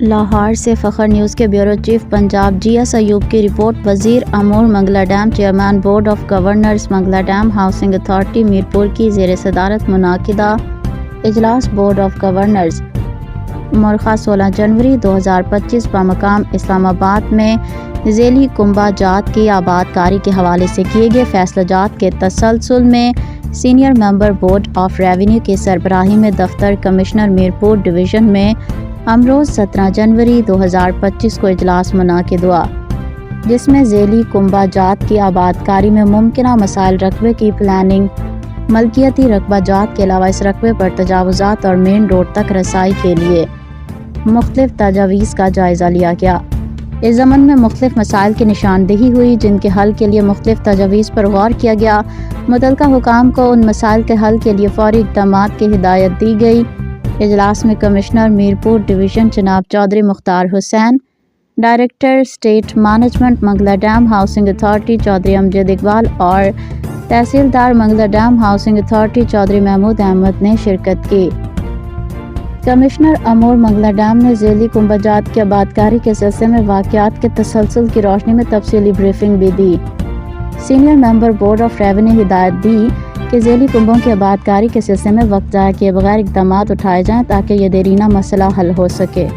لاہور سے فخر نیوز کے bureau chief Punjab G S Ayub کی رپورٹ۔ وزیر امور Mangla dam, chairman board of governors Mangla dam housing authority Mirpur کی زیر صدارت منعقدہ اجلاس بورڈ آف گورنرز مرخہ 16 جنوری 2025 بمقام اسلام آباد میں ذیلی کنبہ جات کی آباد کاری کے حوالے سے کیے گئے فیصلہ جات کے تسلسل میں senior member board of revenue کی سربراہی میں دفتر کمشنر میرپور ڈویژن میں امروز 17 جنوری 2025 کو اجلاس منعقد ہوا، جس میں ذیلی کنبہ جات کی آباد کاری میں ممکنہ مسائل، رقبے کی پلاننگ، ملکیتی رقبہ جات کے علاوہ اس رقبے پر تجاوزات اور مین روڈ تک رسائی کے لیے مختلف تجاویز کا جائزہ لیا گیا۔ اس ضمن میں مختلف مسائل کی نشاندہی ہوئی، جن کے حل کے لیے مختلف تجاویز پر غور کیا گیا۔ متعلقہ حکام کو ان مسائل کے حل کے لیے فوری اقدامات کی ہدایت دی گئی۔ اجلاس میں کمشنر میرپور ڈویژن جناب Chaudhry Mukhtar Hussain, director estate management Mangla dam housing authority Chaudhry Amjad Iqbal اور tehsildar Mangla dam housing authority Chaudhry Mahmood Ahmed نے شرکت کی۔ کمشنر امور منگلا ڈیم نے ذیلی کنبہ جات کی آباد کاری کے سلسلے میں واقعات کے تسلسل کی روشنی میں تفصیلی بریفنگ بھی دی۔ Senior member board of revenue ہدایت دی کہ ذیلی کنبوں کی آباد کاری کے سلسلے میں وقت ضائع کیے بغیر اقدامات اٹھائے جائیں تاکہ یہ دیرینہ مسئلہ حل ہو سکے۔